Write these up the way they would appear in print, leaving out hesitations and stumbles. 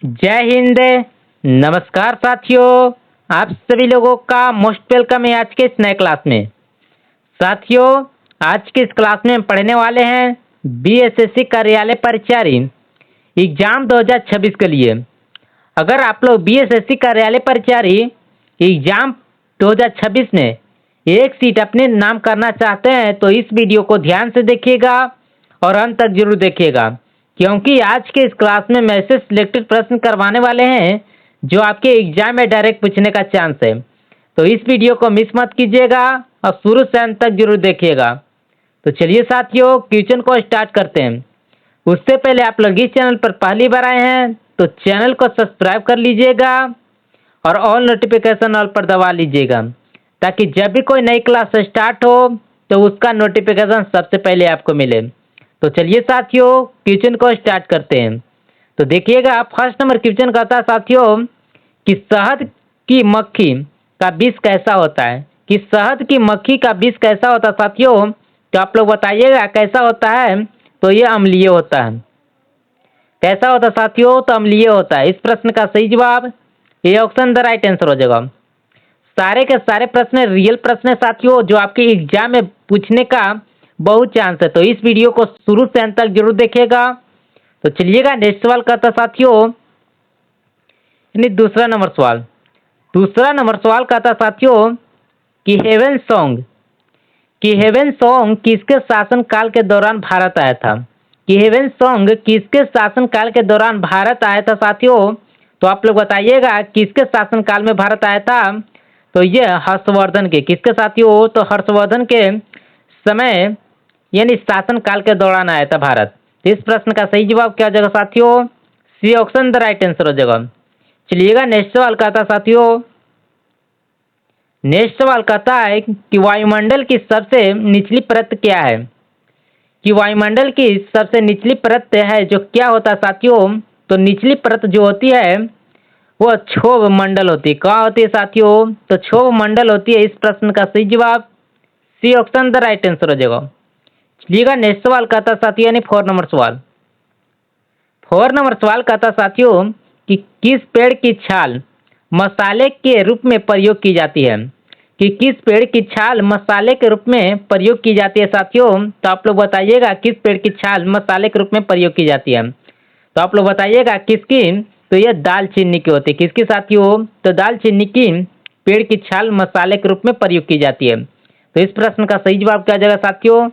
जय हिंद। नमस्कार साथियों, आप सभी लोगों का मोस्ट वेलकम है आज के इस नए क्लास में। साथियों, आज की इस क्लास में हम पढ़ने वाले हैं बीएसएससी कार्यालय परिचारी एग्जाम 2026 के लिए। अगर आप लोग बीएसएससी कार्यालय परिचारी एग्जाम 2026 में एक सीट अपने नाम करना चाहते हैं तो इस वीडियो को ध्यान से देखिएगा और अंत तक जरूर देखिएगा, क्योंकि आज के इस क्लास में मैं ऐसे सिलेक्टेड प्रश्न करवाने वाले हैं जो आपके एग्जाम में डायरेक्ट पूछने का चांस है। तो इस वीडियो को मिस मत कीजिएगा और शुरू से अंत तक जरूर देखिएगा। तो चलिए साथियों, क्वेश्चन को स्टार्ट करते हैं। उससे पहले आप लोग इस चैनल पर पहली बार आए हैं तो चैनल को सब्सक्राइब कर लीजिएगा और ऑल नोटिफिकेशन ऑल पर दबा लीजिएगा, ताकि जब भी कोई नई क्लास स्टार्ट हो तो उसका नोटिफिकेशन सबसे पहले आपको मिले। तो चलिए साथियों, क्वेश्चन को स्टार्ट करते हैं। तो देखिएगा, फर्स्ट नंबर क्वेश्चन कहता है साथियों कि शहद की मक्खी का विष कैसा होता है। कि शहद की मक्खी का विष कैसा होता है साथियों, तो आप लोग बताइएगा कैसा होता है। तो ये अम्लीय होता है। कैसा होता है साथियों, तो अम्लीय होता है। इस प्रश्न का सही जवाब ये ऑप्शन द राइट आंसर हो जाएगा। सारे के सारे प्रश्न रियल प्रश्न है साथियों, जो आपके एग्जाम में पूछने का बहुत चांस है। तो इस वीडियो को शुरू से अंत तक जरूर देखिएगा। तो चलिएगा, नेक्स्ट सवाल करता साथियों, यानी दूसरा नंबर सवाल। दूसरा नंबर सवाल कहता साथियों कि हेवन सॉन्ग किसके शासन काल के दौरान भारत आया था। कि हेवन सॉन्ग किसके शासन काल के दौरान भारत आया था साथियों। तो आप लोग बताइएगा किसके शासन काल में भारत आया था। तो ये हर्षवर्धन के। किसके साथियों, तो हर्षवर्धन के समय यानी शासन काल के दौरान आया था भारत। इस प्रश्न का सही जवाब क्या हो जाएगा साथियों, C option the right answer हो जाएगा। चलिएगा, नेक्स्ट सवाल कहता साथियों, नेक्स्ट सवाल कहता है कि वायुमंडल की सबसे निचली परत क्या है। कि वायुमंडल की सबसे निचली परत है जो क्या होता है साथियों, तो निचली परत जो होती है वो क्षोभ मंडल होती है। क्या होती है साथियों, तो क्षोभ मंडल होती है। इस प्रश्न का सही जवाब C option the right answer हो जाएगा। चलिएगा, नेक्स्ट सवाल कहता साथियों, यानी 4 नंबर सवाल। 4 नंबर सवाल कहता साथियों कि किस पेड़ की छाल मसाले के रूप में प्रयोग की जाती है। कि किस पेड़ की छाल मसाले के रूप में प्रयोग की जाती है साथियों। तो आप लोग बताइएगा किस पेड़ की छाल मसाले के रूप में प्रयोग की जाती है। तो आप लोग बताइएगा किसकी, तो यह दालचीनी की होती है। किसकी साथियों, तो दालचीनी की पेड़ की छाल मसाले के रूप में प्रयोग की जाती है। तो इस प्रश्न का सही जवाब क्या हो जाएगा साथियों,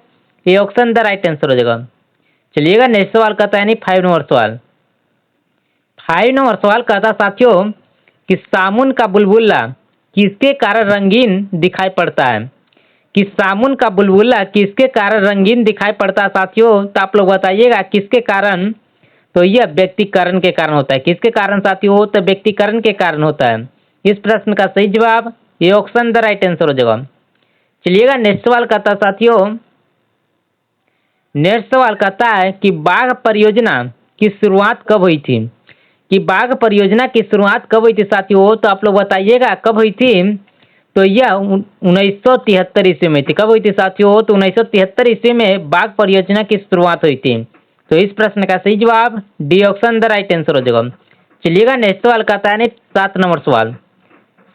ये ऑप्शन द राइट आंसर हो जाएगा। चलिएगा, नेक्स्ट सवाल कहता है 5 नंबर सवाल। 5 नंबर सवाल कहता साथियों कि सामुन का बुलबुला किसके कारण रंगीन दिखाई पड़ता है। कि सामुन का बुलबुला किसके कारण रंगीन दिखाई पड़ता है साथियों। तो आप लोग बताइएगा किसके कारण, तो यह व्यक्तिकरण के कारण होता है। किसके कारण साथियों, तो व्यक्तिकरण के कारण होता है। इस प्रश्न का सही जवाब ये ऑप्शन द राइट आंसर हो जाएगा। चलिएगा, नेक्स्ट सवाल कहता साथियों, नेक्स्ट सवाल कहता है कि बाघ परियोजना की शुरुआत कब हुई थी। कि बाघ परियोजना की शुरुआत कब हुई थी साथियों, तो आप लोग बताइएगा कब हुई थी। तो यह 1973 ईस्वी में थी। कब हुई थी साथियों, तो 1973 ईस्वी में बाघ परियोजना की शुरुआत हुई थी। तो इस प्रश्न का सही जवाब D option the right answer हो जाएगा। चलिएगा, नेक्स्ट सवाल कहता है 7 नंबर सवाल।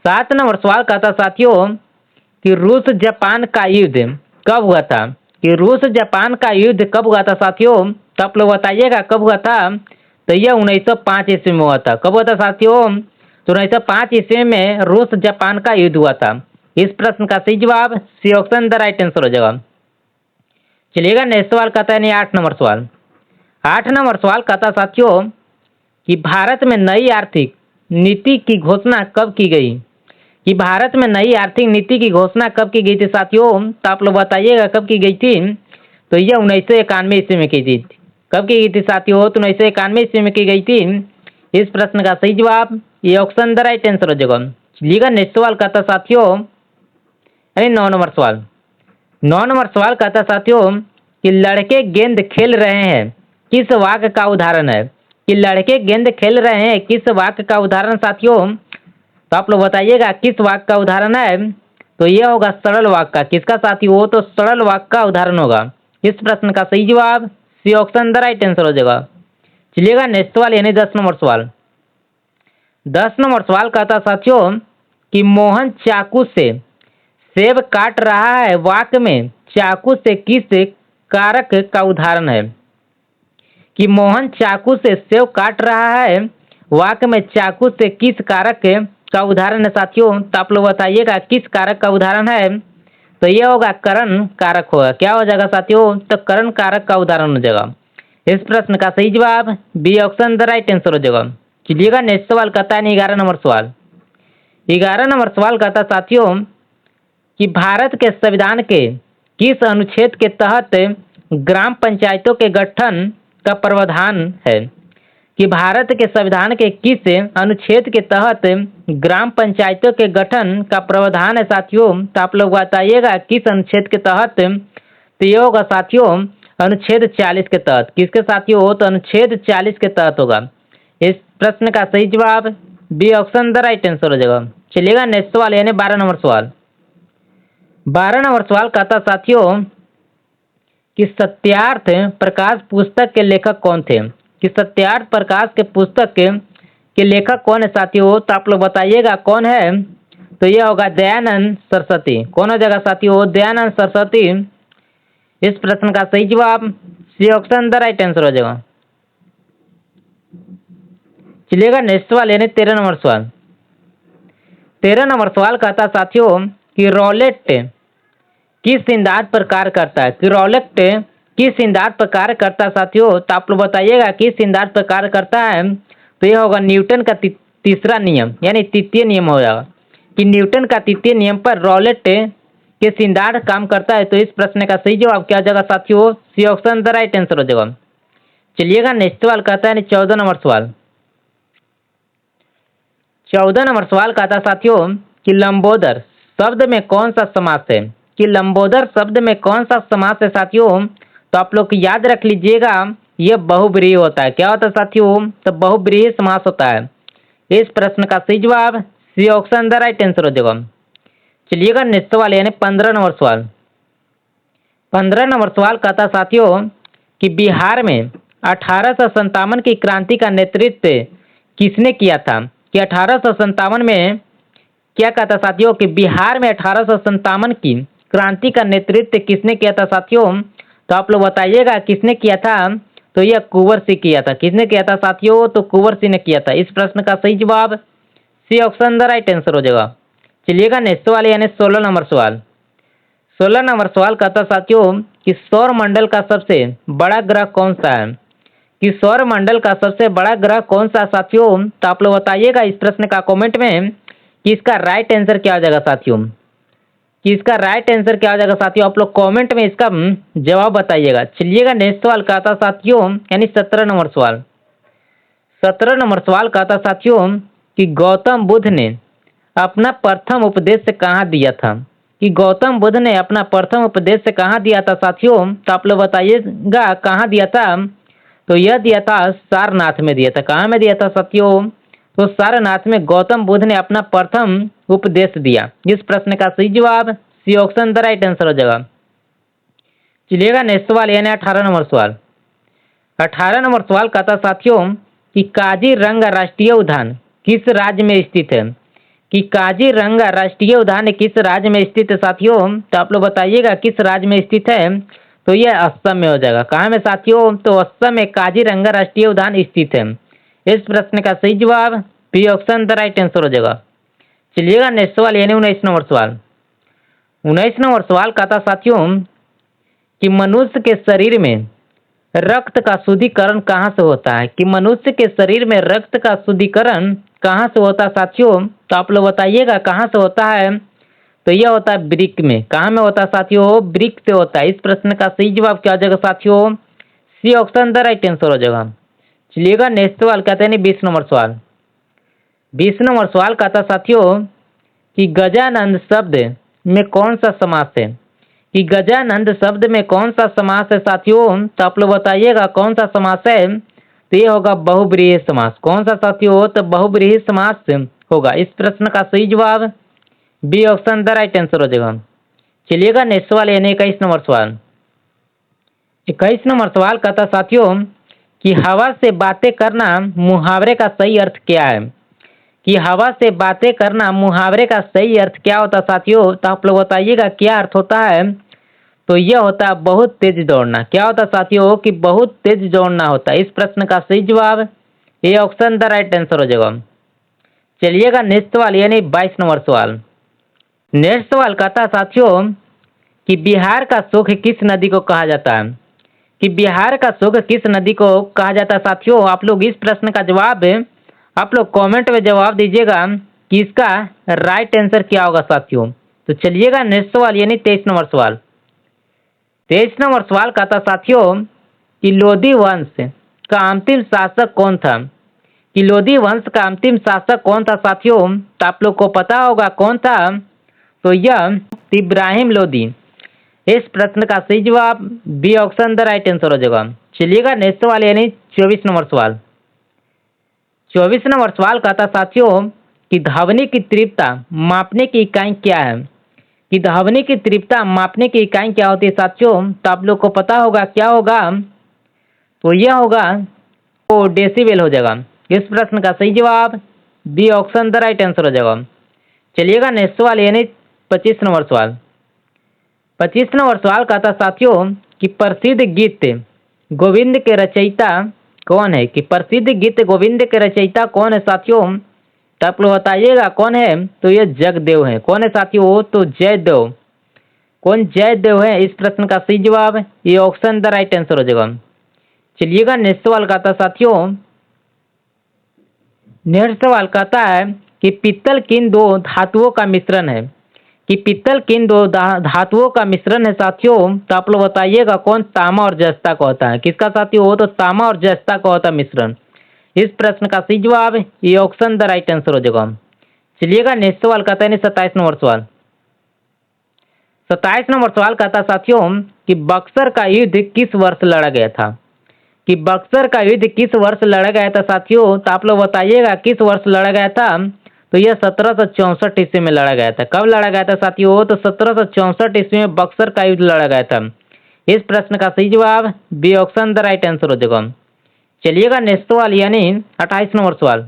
7 नंबर सवाल कहता साथियों कि रूस जापान का युद्ध कब हुआ था। कि रूस जापान का युद्ध कब हुआ था साथियों। तो आप लोग बताइएगा कब हुआ था। तो यह 1905 ईस्वी में हुआ था। कब हुआ था साथियों, तो 1905 ईस्वी में रूस जापान का युद्ध हुआ था। इस प्रश्न का सही जवाब C option the right answer हो जाएगा। चलिएगा, नेक्स्ट सवाल कहता है 8 नंबर सवाल। 8 नंबर सवाल कहता साथियों कि भारत में नई आर्थिक नीति की घोषणा कब की गई। कि भारत में नई आर्थिक नीति की घोषणा कब की गई थी साथियों। तो आप लोग बताइएगा कब की गई थी। तो यह 1991 ईस्वी में की थी। कब की गई थी साथियों, तो 1991 ईस्वी में की गई थी। इस प्रश्न का सही जवाब ये ऑप्शन द राइट आंसर हो जाएगा। चलिएगा, नेक्स्ट सवाल कहता साथियों, यानी 9 नंबर सवाल। 9 नंबर सवाल कहता साथियों कि लड़के गेंद खेल रहे हैं किस वाक्य का उदाहरण है। कि लड़के गेंद खेल रहे हैं किस वाक्य का उदाहरण साथियों। तो आप लोग बताइएगा किस वाक्य का उदाहरण है। तो यह होगा सरल वाक्य का। किसका साथियों, तो सरल वाक्य का उदाहरण होगा। इस प्रश्न का सही जवाब C option the right answer हो जाएगा। चलिएगा, नेक्स्ट सवाल यानी 10 नंबर सवाल। 10 नंबर सवाल कहता साथियों कि मोहन चाकू से सेब काट रहा है, वाक्य में चाकू से किस कारक का उदाहरण है? कि मोहन चाकू से सेब काट रहा है, वाक्य में चाकू से किस कारक का उदाहरण है साथियों? तो आप लोग बताइएगा किस कारक का उदाहरण है? तो ये होगा करण कारक होगा। क्या हो जाएगा साथियों? तो करण कारक का उदाहरण हो जाएगा। इस प्रश्न का सही जवाब B option the right answer हो जाएगा। चलिएगा नेक्स्ट सवाल कहता है 11 नंबर सवाल। 11 नंबर सवाल कहता साथियों कि भारत के संविधान के किस अनुच्छेद के तहत ग्राम पंचायतों के गठन का प्रावधान है? कि भारत के संविधान के किस अनुच्छेद के तहत ग्राम पंचायतों के गठन का प्रावधान है साथियों? तो आप लोग बताइएगा किस अनुच्छेद के तहत? तो ये होगा साथियों अनुच्छेद 40 के तहत। किसके साथियों? तो अनुच्छेद 40 के तहत होगा। इस प्रश्न का सही जवाब B option the right answer हो जाएगा। चलिएगा नेक्स्ट सवाल यानी 12 नंबर सवाल। 12 नंबर सवाल कहता साथियों कि सत्यार्थ प्रकाश पुस्तक के लेखक कौन थे? कि सत्यार्थ प्रकाश के पुस्तक के लेखक कौन है साथियों? तो आप लोग बताइएगा कौन है? तो यह होगा दयानंद सरस्वती। कौन हो जाएगा साथियों? दयानंद सरस्वती। इस प्रश्न का सही जवाब C option the right answer हो जाएगा। चलिएगा नेक्स्ट सवाल यानी 13 नंबर सवाल। 13 नंबर सवाल कहता साथियों कि रॉलेट किस सिद्धांत पर कार्य करता है? कि रॉलेट किस सिद्धांत पर कार्य करता है साथियों? तो आप लोग बताइएगा किस सिद्धांत पर कार्य करता है? तो यह होगा न्यूटन का तीसरा नियम यानी तृतीय नियम हो जाएगा। कि न्यूटन का तृतीय नियम पर रॉलेट के सिद्धांत काम करता है। तो इस प्रश्न का सही जवाब क्या हो जाएगा साथियों? C option the right answer हो जाएगा। चलिएगा नेक्स्ट सवाल कहता है 14 नंबर सवाल। 14 नंबर सवाल कहता साथियों कि लंबोदर शब्द में कौन सा समास है? कि लंबोदर शब्द में कौन सा समास है साथियों? तो आप लोग याद रख लीजिएगा यह बहुब्रीहि होता है। क्या होता है साथियों? तो बहुब्रीहि समास होता है। इस प्रश्न का सही जवाब C option the right answer हो जाएगा। चलिएगा नेक्स्ट सवाल यानी 15 नंबर सवाल। 15 नंबर सवाल कहता साथियों कि बिहार में 1857 की क्रांति का नेतृत्व किसने किया था? कि 1857 में क्या कहता साथियों कि बिहार में 1857 की क्रांति का नेतृत्व किसने किया था साथियों? तो आप लोग बताइएगा किसने किया था? तो यह कुंवर सिंह किया था। किसने किया था साथियों? तो कुंवर सिंह ने किया था। इस प्रश्न का सही जवाब C option the right answer हो जाएगा। चलिएगा नेक्स्ट सवाल यानी 16 नंबर सवाल। 16 नंबर सवाल कहता साथियों कि सौर मंडल का सबसे बड़ा ग्रह कौन सा है? कि सौर मंडल का सबसे बड़ा ग्रह कौन सा साथियों? तो आप लोग बताइएगा इस प्रश्न का कमेंट में कि इसका राइट आंसर क्या हो जाएगा साथियों? कि इसका राइट आंसर क्या हो जाएगा साथियों? आप लोग कमेंट में इसका जवाब बताइएगा। चलिएगा नेक्स्ट सवाल कहता साथियों यानी 17 नंबर सवाल। 17 नंबर सवाल कहता साथियों कि गौतम बुद्ध ने अपना प्रथम उपदेश कहाँ दिया था? कि गौतम बुद्ध ने अपना प्रथम उपदेश कहाँ दिया था साथियों? तो आप लोग बताइएगा कहाँ दिया था? तो यह दिया था सारनाथ में दिया था। कहाँ में दिया था साथियों? तो सारनाथ में गौतम बुद्ध ने अपना प्रथम उपदेश दिया। इस प्रश्न का सही जवाब C option the right answer हो जाएगा। चलिएगा नेक्स्ट सवाल यानी 18 नंबर सवाल। 18 नंबर सवाल कहता साथियों कि काजीरंगा राष्ट्रीय उद्यान किस राज्य में स्थित है? कि काजीरंगा राष्ट्रीय उद्यान किस राज्य में स्थित है साथियों? तो आप लोग बताइएगा किस राज्य में स्थित है? तो यह असम में हो जाएगा। कहाँ में साथियों? तो असम में काजीरंगा राष्ट्रीय उद्यान स्थित है। इस प्रश्न का सही जवाब B option the right answer हो जाएगा। चलिएगा नेक्स्ट सवाल यानी 19 नंबर सवाल। 19 नंबर सवाल कहता साथियों कि मनुष्य के शरीर में रक्त का शुद्धिकरण कहाँ से होता है? कि मनुष्य के शरीर में रक्त का शुद्धिकरण कहाँ से होता है साथियों? तो आप लोग बताइएगा कहाँ से होता है? तो यह होता है वृक्क में। कहाँ में होता है साथियों? वृक्क से होता है। इस प्रश्न का सही जवाब क्या हो जाएगा साथियों? C option the right answer हो जाएगा। चलिएगा नेक्स्ट सवाल कहते हैं 20 नंबर सवाल। 20 नंबर सवाल कहता साथियों कि गजानंद शब्द में कौन सा समास है? कि गजानंद शब्द में कौन सा समास है साथियों? तो आप लोग बताइएगा कौन सा समास है? तो ये होगा बहुब्रीहि समास। कौन सा साथियों? तो बहुब्रीहि समास होगा। इस प्रश्न का सही जवाब B option the right answer हो जाएगा। चलिएगा नेक्स्ट सवाल यानी 21 नंबर सवाल। 21 नंबर सवाल कहता साथियों कि हवा से बातें करना मुहावरे का सही अर्थ क्या है? कि हवा से बातें करना मुहावरे का सही अर्थ क्या होता है साथियों? तो आप लोग बताइएगा क्या अर्थ होता है। तो यह होता है बहुत तेज दौड़ना। क्या होता है साथियों? कि बहुत तेज दौड़ना होता है। इस प्रश्न का सही जवाब A option the right answer हो जाएगा। चलिएगा नेक्स्ट सवाल यानी 22 नंबर सवाल। नेक्स्ट सवाल कहता है साथियों कि बिहार का सुख किस नदी को कहा जाता है? कि बिहार का सुख किस नदी को कहा जाता है साथियों? आप लोग इस प्रश्न का जवाब आप लोग कमेंट में जवाब दीजिएगा कि इसका राइट आंसर क्या होगा साथियों। तो चलिएगा नेक्स्ट सवाल यानी 23 नंबर सवाल। 23 नंबर सवाल कहता साथियों कि लोधी वंश का अंतिम शासक कौन था? कि लोधी वंश का अंतिम शासक कौन था साथियों? तो आप लोग को पता होगा कौन था। तो यह इब्राहिम लोधी। इस प्रश्न का सही जवाब B option the right answer हो जाएगा। चलिएगा नेक्स्ट सवाल यानी 24 नंबर सवाल। 24 नंबर सवाल कहता साथियों कि ध्वनि की तीव्रता मापने की इकाई क्या है? कि ध्वनि की तीव्रता मापने की इकाई क्या होती है साथियों? तो आप लोग को पता होगा क्या होगा। तो यह होगा तो डेसिबल हो जाएगा। इस प्रश्न का सही जवाब B option the right answer हो जाएगा। चलिएगा नेक्स्ट सवाल यानी 25 नंबर सवाल। 25 नंबर सवाल कहता साथियों कि प्रसिद्ध गीत गोविंद के रचयिता कौन है? कि प्रसिद्ध गीत गोविंद के रचयिता कौन है साथियों? तो आप लोग बताइएगा कौन है। तो ये जगदेव है। कौन है साथियों? तो जयदेव। कौन जयदेव है? इस प्रश्न का सही जवाब ये ऑप्शन द राइट आंसर हो जाएगा। चलिएगा नेक्स्ट सवाल कहता साथियों नेक्स्ट सवाल कहता है कि पित्तल किन दो धातुओं का मिश्रण है? कि पित्तल किन दो धातुओं का मिश्रण है साथियों? तो आप लोग बताइएगा कौन तामा और जस्ता का होता है? किसका साथियों? हो तो तामा और जस्ता का होता है मिश्रण। इस प्रश्न का सही जवाब ये ऑप्शन द राइट आंसर हो जाएगा। चलिएगा नेक्स्ट सवाल कहता है 27 नंबर सवाल। 27 नंबर सवाल कहता साथियों कि बक्सर का युद्ध किस वर्ष लड़ा गया था? कि बक्सर का युद्ध किस वर्ष लड़ा गया था साथियों? तो आप लोग बताइएगा किस वर्ष लड़ा गया था। तो यह 1764 ईस्वी में लड़ा गया था। कब लड़ा गया था साथियों? तो 1764 ईस्वी में बक्सर का युद्ध लड़ा गया था। इस प्रश्न का सही जवाब B option the right answer हो जाएगा। चलिएगा नेक्स्ट सवाल यानी 28 नंबर सवाल।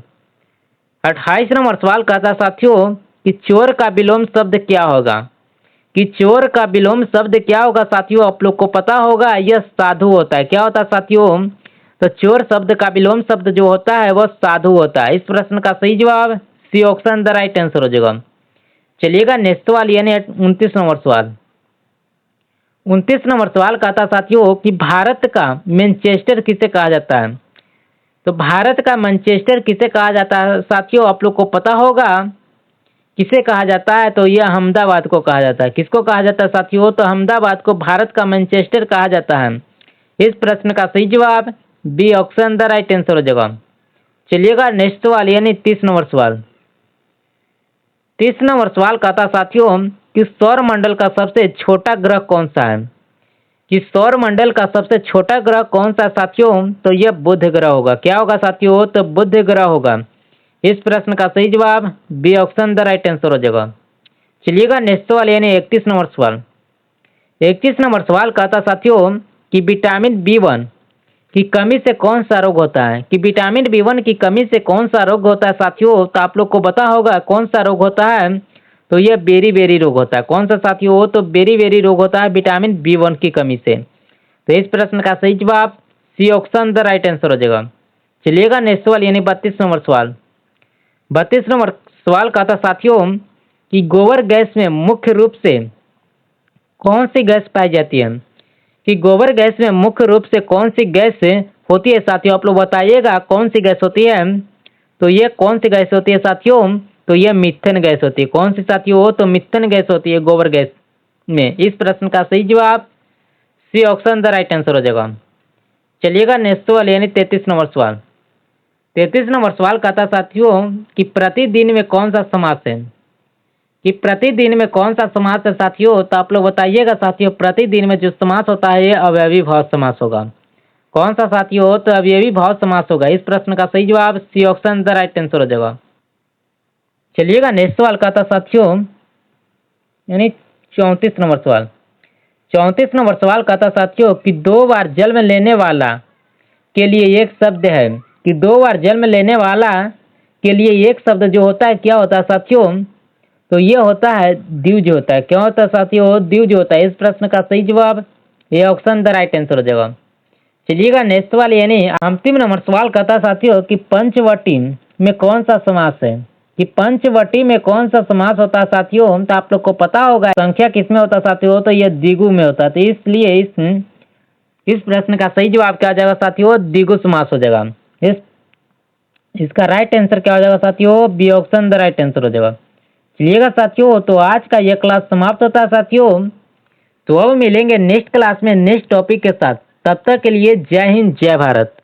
28 नंबर सवाल कहता साथियों कि चोर का विलोम शब्द क्या होगा? कि चोर का विलोम शब्द क्या होगा साथियों? आप लोग को पता होगा यह साधु होता है। क्या होता है साथियों? तो चोर शब्द का विलोम शब्द जो होता है वह साधु होता है। इस प्रश्न का सही जवाब C option the right answer हो जाएगा। चलिएगा नेक्स्ट सवाल यानी 29 नंबर सवाल। 29 नंबर सवाल कहता साथियों कि भारत का मैनचेस्टर किसे कहा जाता है? तो भारत का मैनचेस्टर किसे कहा जाता है साथियों? आप लोग को पता होगा किसे कहा जाता है। तो यह अहमदाबाद को कहा जाता है। किसको कहा जाता है साथियों? तो अहमदाबाद को भारत का मैनचेस्टर कहा जाता है। इस प्रश्न का सही जवाब B option the right answer हो जाएगा। चलिएगा नेक्स्ट सवाल यानी 30 नंबर सवाल। 30 नंबर सवाल कहता साथियों कि सौर मंडल का सबसे छोटा ग्रह कौन सा है? कि सौर मंडल का सबसे छोटा ग्रह कौन सा साथियों? तो यह बुध ग्रह होगा। क्या होगा साथियों? तो बुध ग्रह होगा। इस प्रश्न का सही जवाब B option the right answer हो जाएगा। चलिएगा नेक्स्ट सवाल यानी 31 नंबर सवाल। 31 नंबर सवाल कहता साथियों कि विटामिन B1 की कमी से कौन सा रोग होता है? कि विटामिन B1 की कमी से कौन सा रोग होता है साथियों? तो आप लोग को पता होगा कौन सा रोग होता है। तो यह बेरी बेरी रोग होता है। कौन सा साथियों? तो बेरी बेरी रोग होता है विटामिन B1 की कमी से। तो इस प्रश्न का सही जवाब C option the right answer हो जाएगा। चलिएगा नेक्स्ट सवाल यानी 32 नंबर सवाल। 32 नंबर सवाल कहता साथियों कि गोबर गैस में मुख्य रूप से कौन सी गैस पाई जाती है? कि गोबर गैस में मुख्य रूप से कौन सी गैस होती है साथियों? आप लोग बताइएगा कौन सी गैस होती है। तो ये कौन सी गैस होती है साथियों? तो यह मीथेन गैस होती है। कौन सी साथियों? तो मीथेन गैस होती है गोबर गैस में। इस प्रश्न का सही जवाब C option the right answer हो जाएगा। चलिएगा नेक्स्ट सवाल यानी 33 नंबर सवाल। 33 नंबर सवाल कहता साथियों कि प्रतिदिन में कौन सा समास है? कि प्रतिदिन में कौन सा समास है साथियों? तो आप लोग बताइएगा साथियों प्रतिदिन में जो समास होता है ये अवयवी भाव समास होगा। कौन सा साथियों? तो अवयवी भाव समास होगा। इस प्रश्न का सही जवाब C option the right answer हो जाएगा। चलिएगा नेक्स्ट सवाल कहता साथियों यानी 34 नंबर सवाल। 34 नंबर सवाल कहता साथियों कि 2 बार जन्म लेने वाला के लिए एक शब्द है। कि 2 बार जन्म लेने वाला के लिए एक शब्द जो होता है क्या होता है साथियों? तो ये होता है द्विज होता है। क्या होता है साथियों? द्विज होता है। इस प्रश्न का सही जवाब ये ऑप्शन द राइट आंसर हो जाएगा। चलिएगा नेक्स्ट सवाल यानी अंतिम नंबर सवाल कहता है साथियों कि पंचवटी में कौन सा समास है? कि पंचवटी में कौन सा समास होता है साथियों? तो आप लोग को पता होगा संख्या किसमें होता है साथियों? तो यह द्विगु में होता है। तो इसलिए इस प्रश्न का सही जवाब क्या हो जाएगा साथियों? द्विगु समास हो जाएगा। इसका राइट आंसर क्या हो जाएगा साथियों? B option the right answer हो जाएगा। चलिएगा साथियों तो आज का यह क्लास समाप्त होता है साथियों। तो अब मिलेंगे नेक्स्ट क्लास में नेक्स्ट टॉपिक के साथ। तब तक के लिए जय हिंद जय भारत।